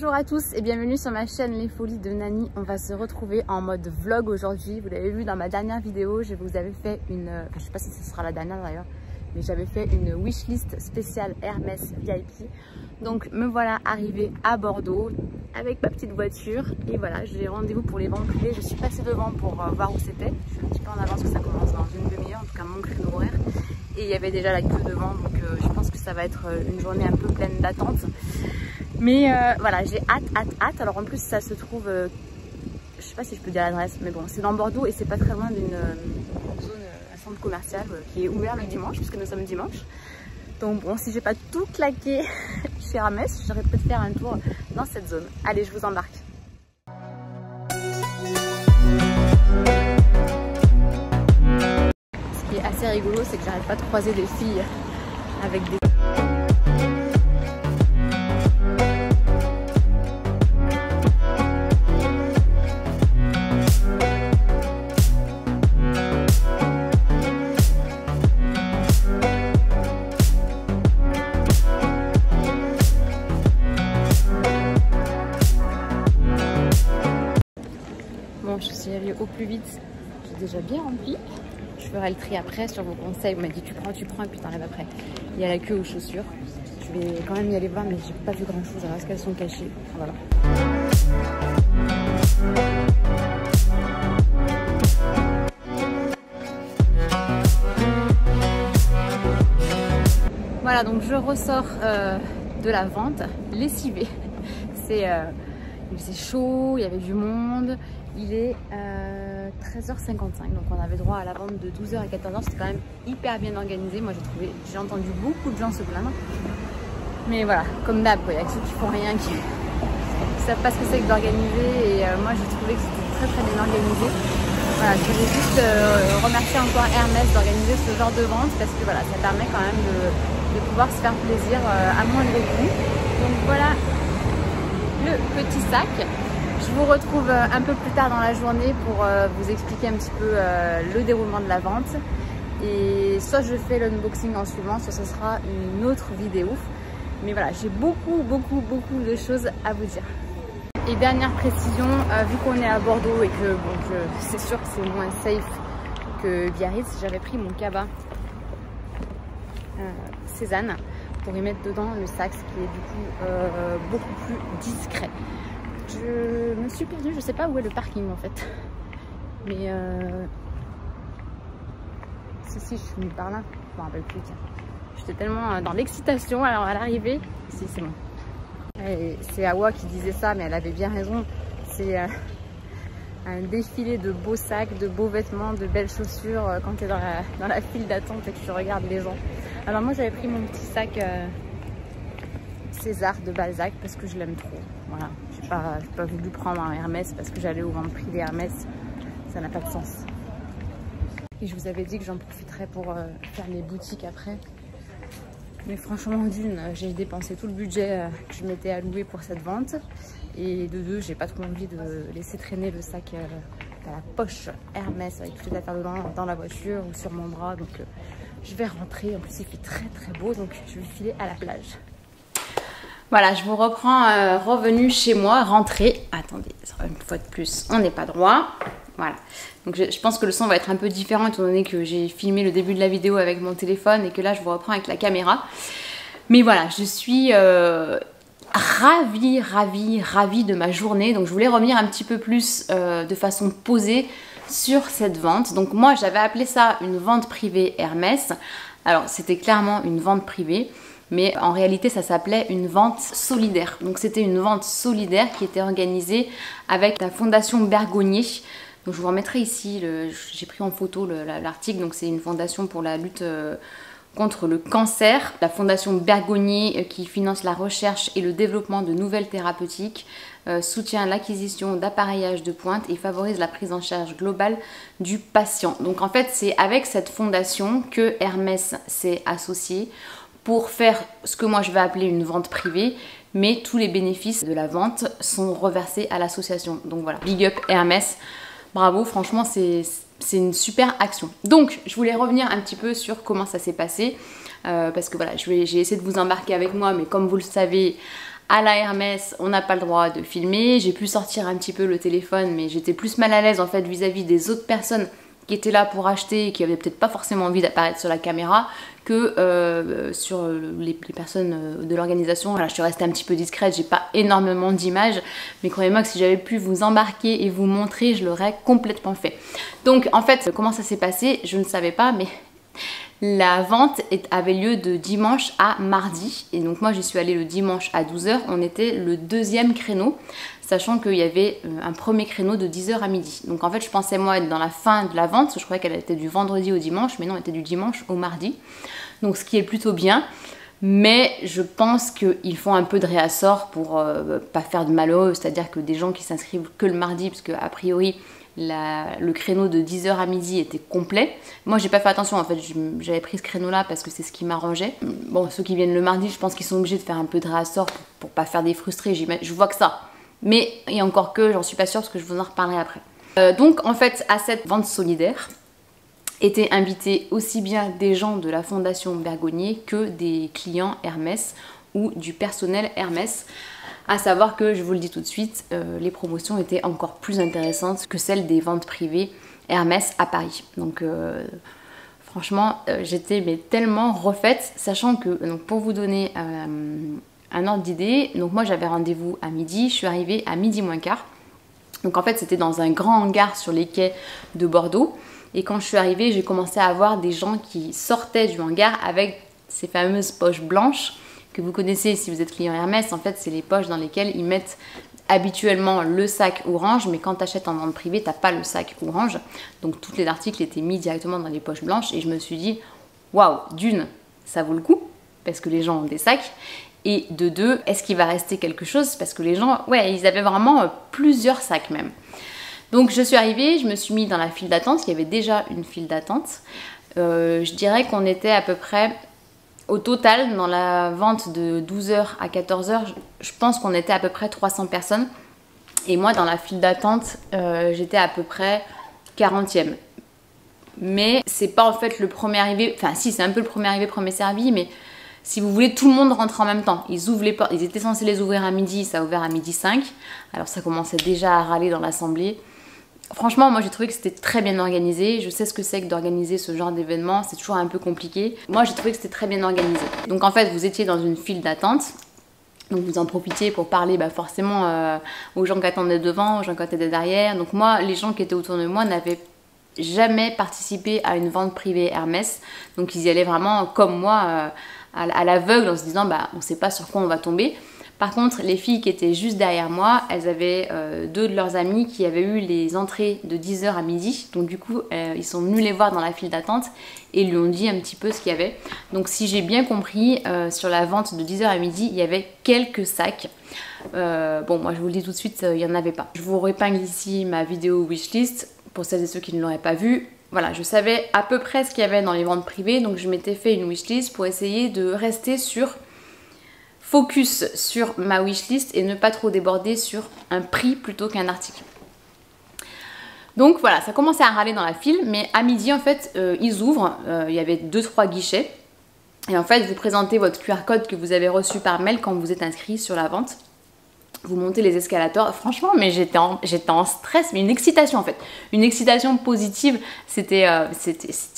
Bonjour à tous et bienvenue sur ma chaîne Les Folies de Nani. On va se retrouver en mode vlog aujourd'hui. Vous l'avez vu dans ma dernière vidéo, je vous avais fait une... Enfin, je sais pas si ce sera la dernière d'ailleurs, mais j'avais fait une wishlist spéciale Hermès VIP. Donc me voilà arrivée à Bordeaux avec ma petite voiture. Et voilà, j'ai rendez-vous pour les ventes privées. Je suis passée devant pour voir où c'était. Je suis un petit peu en avance parce que ça commence dans une demi-heure, en tout cas mon créneau horaire. Et il y avait déjà la queue devant, donc je pense que ça va être une journée un peu pleine d'attente. Mais voilà, j'ai hâte. Alors en plus ça se trouve, je sais pas si je peux dire l'adresse, mais bon, c'est dans Bordeaux et c'est pas très loin d'une zone, un centre commercial qui est ouvert le dimanche, puisque nous sommes dimanche. Donc bon, si j'ai pas tout claqué chez Hermès, j'aurais peut-être faire un tour dans cette zone. Allez, je vous embarque. Ce qui est assez rigolo, c'est que j'arrête pas de croiser des filles avec des... Bon, je suis allée au plus vite, j'ai déjà bien rempli. Je ferai le tri après sur vos conseils. Vous m'avez dit tu prends et puis t'enlèves après. Il y a la queue aux chaussures. Je vais quand même y aller voir, mais j'ai pas vu grand chose. Alors est-ce qu'elles sont cachées? Voilà. Voilà, donc je ressors de la vente lessivée. Il faisait chaud, il y avait du monde. Il est 13h55, donc on avait droit à la vente de 12h à 14h. C'était quand même hyper bien organisé. Moi j'ai entendu beaucoup de gens se plaindre. Mais voilà, comme d'hab, il y a ceux qui font rien, qui savent pas ce que c'est que d'organiser. Et moi j'ai trouvé que c'était très bien organisé. Voilà, je voulais juste remercier encore Hermès d'organiser ce genre de vente, parce que voilà, ça permet quand même de pouvoir se faire plaisir à moindre coût. Donc voilà le petit sac. Je vous retrouve un peu plus tard dans la journée pour vous expliquer un petit peu le déroulement de la vente. Et soit je fais l'unboxing en suivant, soit ce sera une autre vidéo. Mais voilà, j'ai beaucoup de choses à vous dire. Et dernière précision, vu qu'on est à Bordeaux et que bon, c'est sûr que c'est moins safe que Biarritz, j'avais pris mon cabas Cézanne pour y mettre dedans le sac, ce qui est du coup beaucoup plus discret. Je me suis perdue, je sais pas où est le parking en fait. Mais si je suis venue par là, je me rappelle plus. J'étais tellement dans l'excitation, alors à l'arrivée, si c'est bon. C'est Awa qui disait ça, mais elle avait bien raison. C'est un défilé de beaux sacs, de beaux vêtements, de belles chaussures quand tu es dans la file d'attente et que tu regardes les gens. Alors moi j'avais pris mon petit sac César de Balzac parce que je l'aime trop. Voilà, j'ai pas voulu prendre un Hermès parce que j'allais au vente privée Hermès. Ça n'a pas de sens. Et je vous avais dit que j'en profiterais pour faire les boutiques après. Mais franchement, d'une, j'ai dépensé tout le budget que je m'étais alloué pour cette vente. Et de deux, j'ai pas trop envie de laisser traîner le sac à la poche Hermès avec toutes les affaires dedans dans la voiture ou sur mon bras. Donc je vais rentrer. En plus, il fait très beau, donc je vais filer à la plage. Voilà, je vous reprends revenu chez moi, rentrée. Attendez, une fois de plus, on n'est pas droit. Voilà, donc je pense que le son va être un peu différent étant donné que j'ai filmé le début de la vidéo avec mon téléphone et que là je vous reprends avec la caméra. Mais voilà, je suis ravie de ma journée. Donc je voulais revenir un petit peu plus de façon posée sur cette vente. Donc moi j'avais appelé ça une vente privée Hermès. Alors c'était clairement une vente privée, mais en réalité ça s'appelait une vente solidaire. Donc c'était une vente solidaire qui était organisée avec la Fondation Bergonié. Donc je vous remettrai ici, j'ai pris en photo l'article, donc c'est une fondation pour la lutte contre le cancer. La Fondation Bergonié qui finance la recherche et le développement de nouvelles thérapeutiques, soutient l'acquisition d'appareillages de pointe et favorise la prise en charge globale du patient. Donc en fait c'est avec cette fondation que Hermès s'est associé pour faire ce que moi je vais appeler une vente privée, mais tous les bénéfices de la vente sont reversés à l'association. Donc voilà, big up Hermès. Bravo, franchement, c'est une super action. Donc, je voulais revenir un petit peu sur comment ça s'est passé. Parce que voilà, j'ai essayé de vous embarquer avec moi, mais comme vous le savez, À la Hermès, on n'a pas le droit de filmer. J'ai pu sortir un petit peu le téléphone, mais j'étais plus mal à l'aise en fait vis-à-vis des autres personnes qui étaient là pour acheter et qui avaient peut-être pas forcément envie d'apparaître sur la caméra que sur les personnes de l'organisation. Voilà, je suis restée un petit peu discrète, j'ai pas énormément d'images, mais croyez-moi que si j'avais pu vous embarquer et vous montrer, je l'aurais complètement fait. Donc en fait, comment ça s'est passé, je ne savais pas, mais la vente avait lieu de dimanche à mardi. Et donc moi j'y suis allée le dimanche à 12 h. On était le deuxième créneau, sachant qu'il y avait un premier créneau de 10 h à midi. Donc en fait je pensais moi être dans la fin de la vente. Je croyais qu'elle était du vendredi au dimanche, mais non, elle était du dimanche au mardi. Donc ce qui est plutôt bien. Mais je pense qu'ils font un peu de réassort pour pas faire de malheureux. C'est-à-dire que des gens qui s'inscrivent que le mardi, parce qu'a priori le créneau de 10 h à midi était complet. Moi j'ai pas fait attention en fait, j'avais pris ce créneau là parce que c'est ce qui m'arrangeait. Bon, ceux qui viennent le mardi, je pense qu'ils sont obligés de faire un peu de réassort pour pas faire des frustrés, je vois que ça. Mais et encore que j'en suis pas sûre parce que je vous en reparlerai après. Donc en fait à cette vente solidaire étaient invités aussi bien des gens de la fondation Bergonié que des clients Hermès ou du personnel Hermès. À savoir que, je vous le dis tout de suite, les promotions étaient encore plus intéressantes que celles des ventes privées Hermès à Paris. Donc franchement, j'étais tellement refaite, sachant que, donc, pour vous donner un ordre d'idée, donc moi j'avais rendez-vous à midi, je suis arrivée à midi moins quart. Donc en fait c'était dans un grand hangar sur les quais de Bordeaux. Et quand je suis arrivée, j'ai commencé à voir des gens qui sortaient du hangar avec ces fameuses poches blanches que vous connaissez si vous êtes client Hermès. En fait, c'est les poches dans lesquelles ils mettent habituellement le sac orange, mais quand tu achètes en vente privée, tu n'as pas le sac orange. Donc tous les articles étaient mis directement dans les poches blanches et je me suis dit, waouh, d'une, ça vaut le coup parce que les gens ont des sacs. Et de deux, est-ce qu'il va rester quelque chose? Parce que les gens, ouais, ils avaient vraiment plusieurs sacs même. Donc je suis arrivée, je me suis mis dans la file d'attente, il y avait déjà une file d'attente. Je dirais qu'on était à peu près, au total, dans la vente de 12 h à 14 h, je pense qu'on était à peu près 300 personnes. Et moi, dans la file d'attente, j'étais à peu près 40e. Mais c'est pas en fait le premier arrivé, enfin si, c'est un peu le premier arrivé, premier servi, mais si vous voulez, tout le monde rentre en même temps. Ils ouvrent les portes, ils étaient censés les ouvrir à midi, ça a ouvert à midi 5. Alors ça commençait déjà à râler dans l'assemblée. Franchement, moi j'ai trouvé que c'était très bien organisé. Je sais ce que c'est que d'organiser ce genre d'événement, c'est toujours un peu compliqué. Moi j'ai trouvé que c'était très bien organisé. Donc en fait, vous étiez dans une file d'attente. Donc vous en profitiez pour parler forcément aux gens qui attendaient devant, aux gens qui attendaient derrière. Donc moi, les gens qui étaient autour de moi n'avaient jamais participé à une vente privée Hermès. Donc ils y allaient vraiment comme moi, à l'aveugle, en se disant on ne sait pas sur quoi on va tomber. Par contre, les filles qui étaient juste derrière moi, elles avaient deux de leurs amis qui avaient eu les entrées de 10 h à midi. Donc du coup, ils sont venus les voir dans la file d'attente et lui ont dit un petit peu ce qu'il y avait. Donc si j'ai bien compris, sur la vente de 10 h à midi, il y avait quelques sacs. Bon, moi je vous le dis tout de suite, il n'y en avait pas. Je vous répingle ici ma vidéo wishlist pour celles et ceux qui ne l'auraient pas vue. Voilà, je savais à peu près ce qu'il y avait dans les ventes privées, donc je m'étais fait une wishlist pour essayer de rester focus sur ma wishlist et ne pas trop déborder sur un prix plutôt qu'un article. Donc voilà, ça commençait à râler dans la file, mais à midi en fait, ils ouvrent, il y avait 2-3 guichets, et en fait vous présentez votre QR code que vous avez reçu par mail quand vous êtes inscrit sur la vente. Vous montez les escalators, franchement, mais j'étais en stress, mais une excitation en fait, une excitation positive, c'était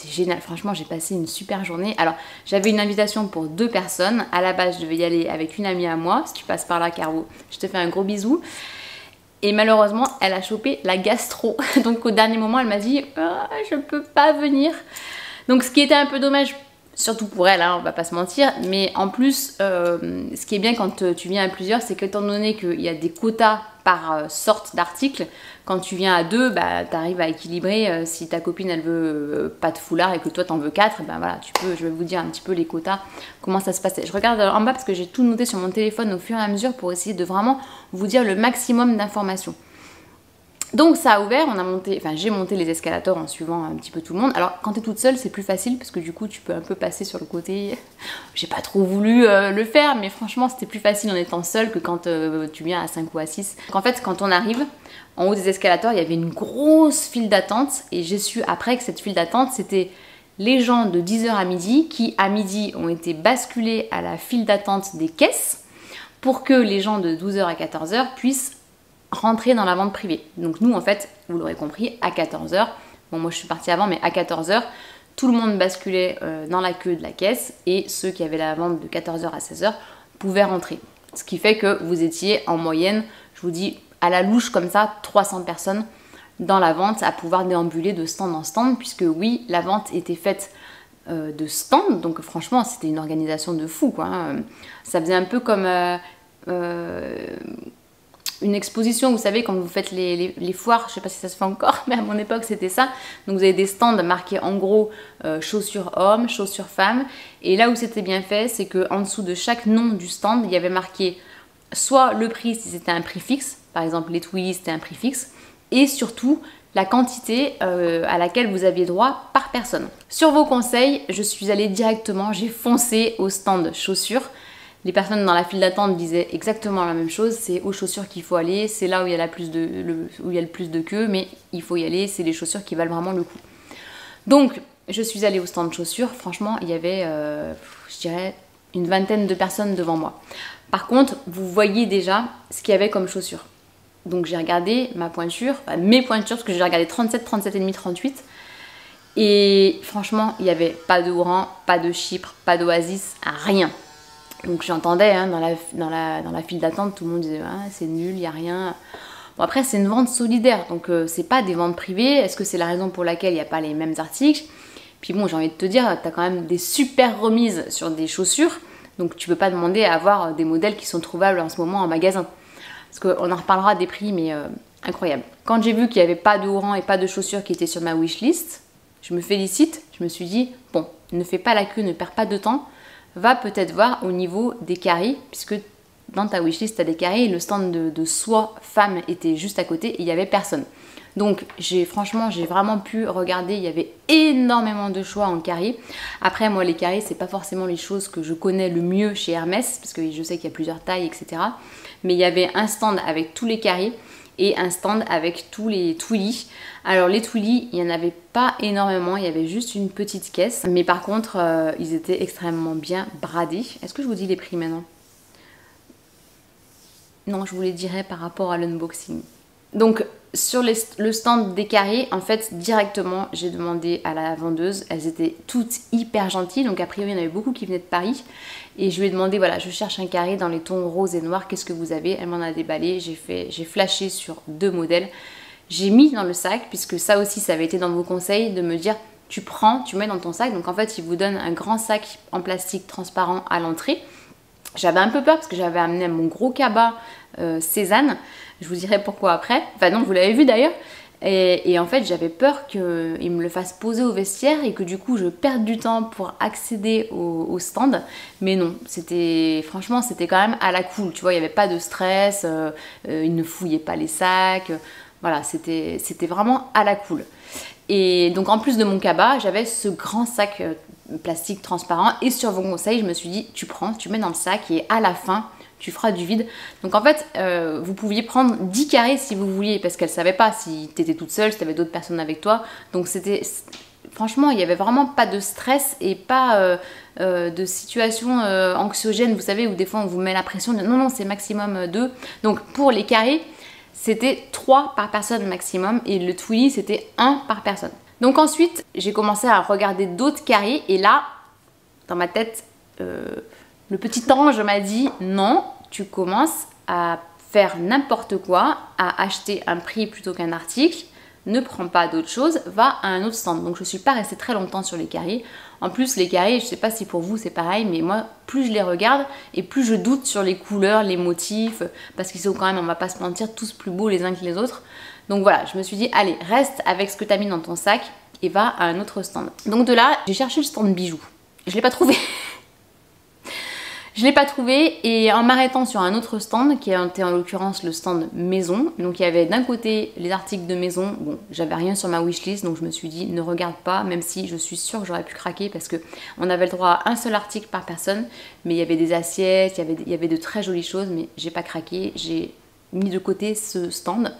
génial, franchement j'ai passé une super journée. Alors j'avais une invitation pour 2 personnes, à la base je devais y aller avec une amie à moi, si tu passes par là Caro, je te fais un gros bisou. Et malheureusement elle a chopé la gastro, donc au dernier moment elle m'a dit je peux pas venir. Donc ce qui était un peu dommage, surtout pour elle, hein, on va pas se mentir, mais en plus, ce qui est bien quand tu viens à plusieurs, c'est qu'étant donné qu'il y a des quotas par sorte d'article, quand tu viens à 2, tu arrives à équilibrer. Si ta copine elle veut pas de foulard et que toi t'en veux 4, voilà, tu peux, je vais vous dire un petit peu les quotas, comment ça se passait. Je regarde en bas parce que j'ai tout noté sur mon téléphone au fur et à mesure pour essayer de vraiment vous dire le maximum d'informations. Donc ça a ouvert, j'ai monté les escalators en suivant un petit peu tout le monde. Alors quand tu es toute seule, c'est plus facile parce que du coup tu peux un peu passer sur le côté. J'ai pas trop voulu le faire, mais franchement c'était plus facile en étant seule que quand tu viens à 5 ou à 6. Donc, en fait, quand on arrive en haut des escalators, il y avait une grosse file d'attente et j'ai su après que cette file d'attente c'était les gens de 10 h à midi qui à midi ont été basculés à la file d'attente des caisses pour que les gens de 12h à 14h puissent rentrer dans la vente privée. Donc nous en fait, vous l'aurez compris, à 14h, bon moi je suis partie avant mais à 14h, tout le monde basculait dans la queue de la caisse et ceux qui avaient la vente de 14h à 16h pouvaient rentrer. Ce qui fait que vous étiez en moyenne, je vous dis à la louche comme ça, 300 personnes dans la vente à pouvoir déambuler de stand en stand, puisque oui, la vente était faite de stand, donc franchement c'était une organisation de fou quoi. Ça faisait un peu comme une exposition, vous savez, quand vous faites les foires, je sais pas si ça se fait encore, mais à mon époque c'était ça. Donc vous avez des stands marqués en gros chaussures hommes, chaussures femmes, et là où c'était bien fait, c'est que en dessous de chaque nom du stand, il y avait marqué soit le prix si c'était un prix fixe, par exemple les Twilly c'était un prix fixe, et surtout la quantité à laquelle vous aviez droit par personne. Sur vos conseils, je suis allée directement, j'ai foncé au stand chaussures. Les personnes dans la file d'attente disaient exactement la même chose, c'est aux chaussures qu'il faut aller, c'est là où il y a le plus de queue, mais il faut y aller, c'est les chaussures qui valent vraiment le coup. Donc, je suis allée au stand chaussures, franchement, il y avait, je dirais, une vingtaine de personnes devant moi. Par contre, vous voyez déjà ce qu'il y avait comme chaussures. Donc j'ai regardé ma pointure, enfin, mes pointures, parce que j'ai regardé 37, 37,5, 38. Et franchement, il n'y avait pas de Oran, pas de Chypre, pas d'Oasis, rien. Donc j'entendais hein, dans la file d'attente, tout le monde disait ah, c'est nul, il n'y a rien. Bon après c'est une vente solidaire, donc c'est pas des ventes privées. Est-ce que c'est la raison pour laquelle il n'y a pas les mêmes articles? Puis bon, j'ai envie de te dire, tu as quand même des super remises sur des chaussures. Donc tu peux pas demander à avoir des modèles qui sont trouvables en ce moment en magasin. Parce qu'on en reparlera des prix, mais incroyable. Quand j'ai vu qu'il n'y avait pas de Oran et pas de chaussures qui étaient sur ma wishlist, je me félicite, je me suis dit, bon, ne fais pas la queue, ne perds pas de temps, va peut-être voir au niveau des carrés, puisque dans ta wishlist, tu as des carrés, et le stand de soie femme était juste à côté, et il n'y avait personne. Donc franchement, j'ai vraiment pu regarder, il y avait énormément de choix en carré. Après, moi, les carrés, c'est pas forcément les choses que je connais le mieux chez Hermès, parce que je sais qu'il y a plusieurs tailles, etc. Mais il y avait un stand avec tous les carrés et un stand avec tous les Twilly. Alors les Twilly, il n'y en avait pas énormément, il y avait juste une petite caisse. Mais par contre, ils étaient extrêmement bien bradés. Est-ce que je vous dis les prix maintenant? Non, je vous les dirai par rapport à l'unboxing. Donc sur le stand des carrés, en fait directement j'ai demandé à la vendeuse, elles étaient toutes hyper gentilles, donc a priori il y en avait beaucoup qui venaient de Paris, et je lui ai demandé voilà je cherche un carré dans les tons rose et noir, qu'est-ce que vous avez? Elle m'en a déballé, j'ai flashé sur 2 modèles, j'ai mis dans le sac, puisque ça aussi ça avait été dans vos conseils de me dire tu prends, tu mets dans ton sac, donc en fait ils vous donnent un grand sac en plastique transparent à l'entrée. J'avais un peu peur parce que j'avais amené mon gros cabas Cézanne. Je vous dirai pourquoi après. Enfin non, vous l'avez vu d'ailleurs. Et en fait, j'avais peur qu'il me le fasse poser au vestiaire et que du coup, je perde du temps pour accéder au stand. Mais non, franchement, c'était quand même à la cool. Tu vois, il n'y avait pas de stress. Il ne fouillait pas les sacs. Voilà, c'était vraiment à la cool. Et donc, en plus de mon cabas, j'avais ce grand sac plastique transparent. Et sur vos conseils, je me suis dit, tu prends, tu mets dans le sac et à la fin, tu feras du vide. Donc en fait, vous pouviez prendre 10 carrés si vous vouliez, parce qu'elle ne savait pas si tu étais toute seule, si tu avais d'autres personnes avec toi. Donc c'était... Franchement, il n'y avait vraiment pas de stress et pas de situation anxiogène, vous savez, où des fois on vous met la pression de non, non, c'est maximum 2. Donc pour les carrés, c'était 3 par personne maximum et le Twilly, c'était 1 par personne. Donc ensuite, j'ai commencé à regarder d'autres carrés et là, dans ma tête, le petit ange m'a dit non, tu commences à faire n'importe quoi, à acheter un prix plutôt qu'un article, ne prends pas d'autre chose, va à un autre stand. Donc je ne suis pas restée très longtemps sur les carrés. En plus les carrés, je ne sais pas si pour vous c'est pareil, mais moi plus je les regarde et plus je doute sur les couleurs, les motifs, parce qu'ils sont quand même, on va pas se mentir, tous plus beaux les uns que les autres. Donc voilà, je me suis dit allez, reste avec ce que tu as mis dans ton sac et va à un autre stand. Donc de là, j'ai cherché le stand bijoux. Je ne l'ai pas trouvé. Je ne l'ai pas trouvé et en m'arrêtant sur un autre stand qui était en l'occurrence le stand maison, donc il y avait d'un côté les articles de maison, bon j'avais rien sur ma wishlist donc je me suis dit ne regarde pas, même si je suis sûre que j'aurais pu craquer parce que on avait le droit à un seul article par personne, mais il y avait des assiettes, il y avait de très jolies choses, mais j'ai pas craqué, j'ai mis de côté ce stand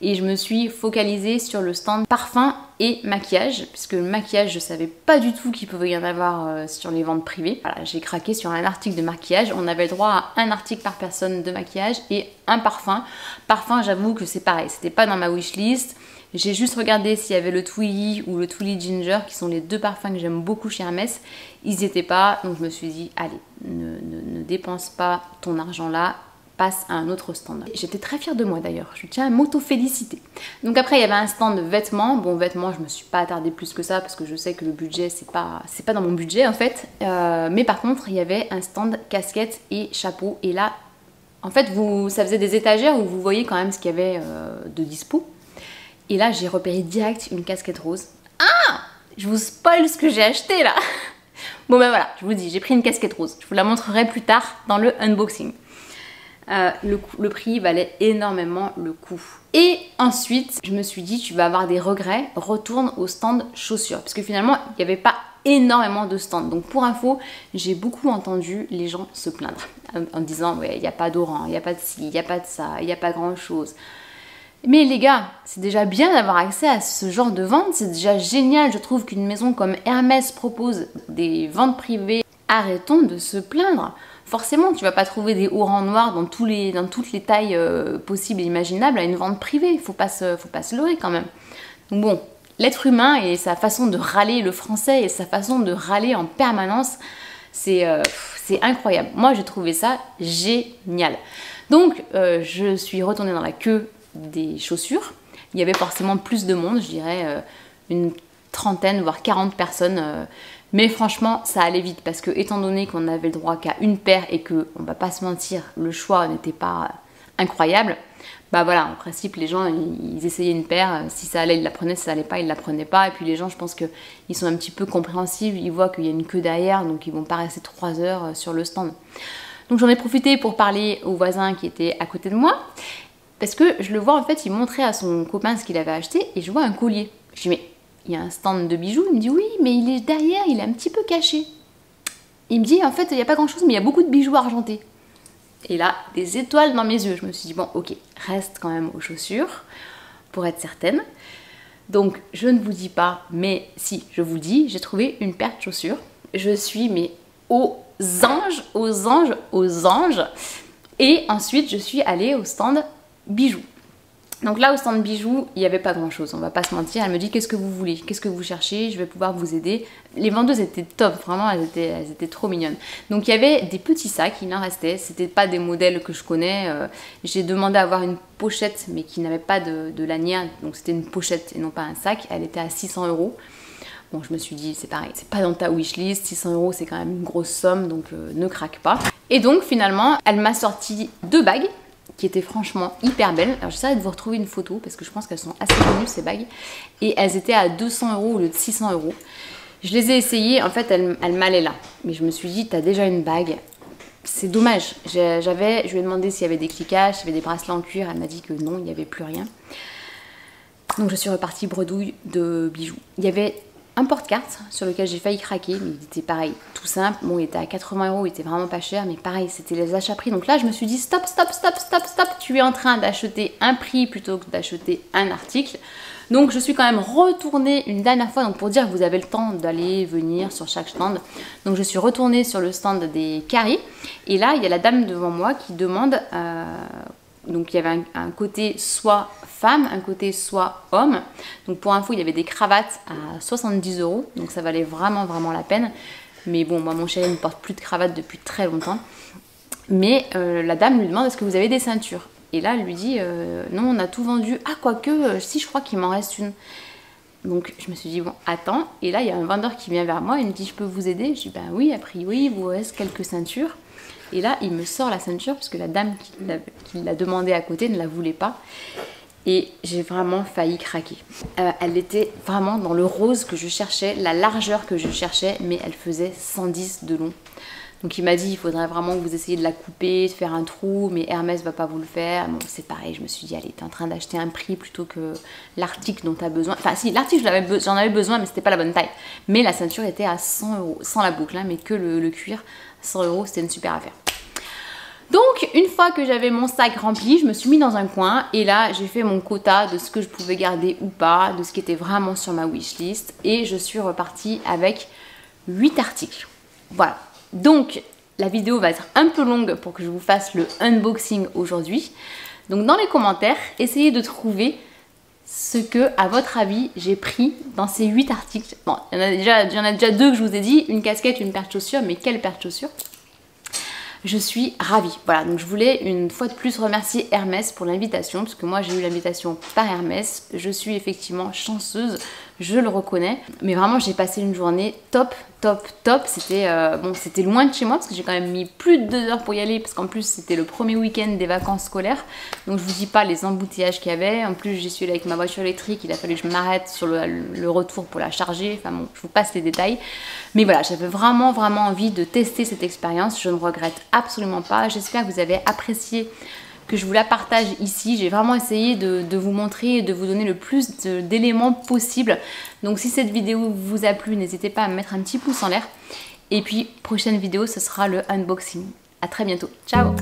et je me suis focalisée sur le stand parfum et maquillage, puisque le maquillage je savais pas du tout qu'il pouvait y en avoir sur les ventes privées. Voilà, j'ai craqué sur un article de maquillage, on avait le droit à un article par personne de maquillage et un parfum. Parfum, j'avoue que c'est pareil, c'était pas dans ma wishlist. J'ai juste regardé s'il y avait le Twilly ou le Twilly Ginger, qui sont les deux parfums que j'aime beaucoup chez Hermès. Ils n'y étaient pas, donc je me suis dit, allez, ne dépense pas ton argent là, passe à un autre stand. J'étais très fière de moi d'ailleurs, je tiens à m'auto-féliciter. Donc après il y avait un stand de vêtements. Bon, vêtements, je me suis pas attardée plus que ça parce que je sais que le budget c'est pas dans mon budget en fait. Mais par contre il y avait un stand casquettes et chapeaux. Et là en fait ça faisait des étagères où vous voyez quand même ce qu'il y avait de dispo. Et là j'ai repéré direct une casquette rose. Ah, je vous spoil ce que j'ai acheté là. Bon ben voilà, je vous dis, j'ai pris une casquette rose. Je vous la montrerai plus tard dans le unboxing. Le prix valait énormément le coup. Et ensuite, je me suis dit, tu vas avoir des regrets, retourne au stand chaussures. Parce que finalement, il n'y avait pas énormément de stands. Donc pour info, j'ai beaucoup entendu les gens se plaindre en disant, ouais, il n'y a pas d'orange, il n'y a pas de ci, il n'y a pas de ça, il n'y a pas grand chose. Mais les gars, c'est déjà bien d'avoir accès à ce genre de vente, c'est déjà génial. Je trouve qu'une maison comme Hermès propose des ventes privées. Arrêtons de se plaindre. Forcément, tu vas pas trouver des haut-rangs noirs dans toutes les tailles possibles et imaginables à une vente privée. Faut pas se leurrer quand même. Donc bon, l'être humain et sa façon de râler, le français et sa façon de râler en permanence, c'est incroyable. Moi, j'ai trouvé ça génial. Donc, je suis retournée dans la queue des chaussures. Il y avait forcément plus de monde, je dirais une trentaine, voire 40 personnes. Mais franchement, ça allait vite parce que étant donné qu'on avait le droit qu'à une paire et que, on va pas se mentir, le choix n'était pas incroyable, bah voilà, en principe, les gens, ils essayaient une paire. Si ça allait, ils la prenaient. Si ça allait pas, ils la prenaient pas. Et puis les gens, je pense qu'ils sont un petit peu compréhensifs. Ils voient qu'il y a une queue derrière, donc ils vont pas rester 3 heures sur le stand. Donc j'en ai profité pour parler au voisin qui était à côté de moi. Parce que je le vois, en fait, il montrait à son copain ce qu'il avait acheté et je vois un collier. Je dis, mais il y a un stand de bijoux. Il me dit, oui, mais il est derrière, il est un petit peu caché. Il me dit, en fait, il n'y a pas grand chose, mais il y a beaucoup de bijoux argentés. Et là, des étoiles dans mes yeux. Je me suis dit, bon, ok, reste quand même aux chaussures pour être certaine. Donc, je ne vous dis pas, mais si, je vous dis, j'ai trouvé une paire de chaussures. Je suis, mais aux anges, aux anges, aux anges. Et ensuite, je suis allée au stand bijoux. Donc là, au stand bijoux, il n'y avait pas grand chose, on va pas se mentir. Elle me dit, qu'est-ce que vous voulez, qu'est-ce que vous cherchez, je vais pouvoir vous aider. Les vendeuses étaient top, vraiment, elles étaient trop mignonnes. Donc il y avait des petits sacs, il en restait, c'était pas des modèles que je connais. J'ai demandé à avoir une pochette, mais qui n'avait pas de lanière, donc c'était une pochette et non pas un sac. Elle était à 600 €. Bon, je me suis dit, c'est pareil, c'est pas dans ta wishlist, 600 €, c'est quand même une grosse somme, donc ne craque pas. Et donc finalement, elle m'a sorti 2 bagues, qui étaient franchement hyper belles. Alors j'essaie de vous retrouver une photo parce que je pense qu'elles sont assez connues ces bagues. Et elles étaient à 200 € au lieu de 600 €. Je les ai essayées, en fait elles m'allaient là. Mais je me suis dit, t'as déjà une bague, c'est dommage. Je lui ai demandé s'il y avait des cliquages, s'il y avait des bracelets en cuir. Elle m'a dit que non, il n'y avait plus rien. Donc je suis repartie bredouille de bijoux. Il y avait un porte-carte sur lequel j'ai failli craquer, mais il était pareil, tout simple. Bon, il était à 80 €, il était vraiment pas cher, mais pareil, c'était les achats prix. Donc là, je me suis dit, stop, stop, stop, stop, stop, tu es en train d'acheter un prix plutôt que d'acheter un article. Donc je suis quand même retournée une dernière fois, donc pour dire que vous avez le temps d'aller, venir sur chaque stand. Donc je suis retournée sur le stand des Caris, et là, il y a la dame devant moi qui demande... Donc il y avait un côté soit femme, un côté soit homme. Donc pour info, il y avait des cravates à 70 €. Donc ça valait vraiment, vraiment la peine. Mais bon, moi mon chéri ne porte plus de cravate depuis très longtemps. Mais la dame lui demande, est-ce que vous avez des ceintures? Et là, elle lui dit, non, on a tout vendu. Ah, quoique, si, je crois qu'il m'en reste une. Donc je me suis dit, bon, attends. Et là, il y a un vendeur qui vient vers moi. Il me dit, je peux vous aider? Je dis, ben oui, a priori, il vous reste quelques ceintures. Et là, il me sort la ceinture parce que la dame qui l'a demandé à côté ne la voulait pas. Et j'ai vraiment failli craquer. Elle était vraiment dans le rose que je cherchais, la largeur que je cherchais, mais elle faisait 110 de long. Donc il m'a dit, il faudrait vraiment que vous essayiez de la couper, de faire un trou, mais Hermès va pas vous le faire. Bon, c'est pareil, je me suis dit, allez, t'es en train d'acheter un prix plutôt que l'article dont tu as besoin. Enfin si, l'article, j'en avais besoin, mais c'était pas la bonne taille. Mais la ceinture était à 100 €, sans la boucle, hein, mais que le cuir. 100 €, c'était une super affaire. Donc une fois que j'avais mon sac rempli, je me suis mis dans un coin et là j'ai fait mon quota de ce que je pouvais garder ou pas, de ce qui était vraiment sur ma wishlist et je suis repartie avec 8 articles. Voilà, donc la vidéo va être un peu longue pour que je vous fasse le unboxing aujourd'hui. Donc dans les commentaires, essayez de trouver ce que, à votre avis, j'ai pris dans ces 8 articles. Bon, il y en a déjà 2 que je vous ai dit, une casquette, une paire de chaussures, mais quelle paire de chaussures? Je suis ravie. Voilà, donc je voulais une fois de plus remercier Hermès pour l'invitation, parce que moi j'ai eu l'invitation par Hermès. Je suis effectivement chanceuse, je le reconnais. Mais vraiment, j'ai passé une journée top, top, top. C'était bon, c'était loin de chez moi, parce que j'ai quand même mis plus de 2 heures pour y aller, parce qu'en plus c'était le premier week-end des vacances scolaires. Donc je vous dis pas les embouteillages qu'il y avait. En plus, j'y suis allée avec ma voiture électrique, il a fallu que je m'arrête sur le retour pour la charger. Enfin bon, je vous passe les détails. Mais voilà, j'avais vraiment envie de tester cette expérience. Je ne regrette absolument pas. J'espère que vous avez apprécié que je vous la partage ici. J'ai vraiment essayé de vous montrer et de vous donner le plus d'éléments possible. Donc si cette vidéo vous a plu, n'hésitez pas à me mettre un petit pouce en l'air. Et puis prochaine vidéo, ce sera le unboxing. À très bientôt. Ciao!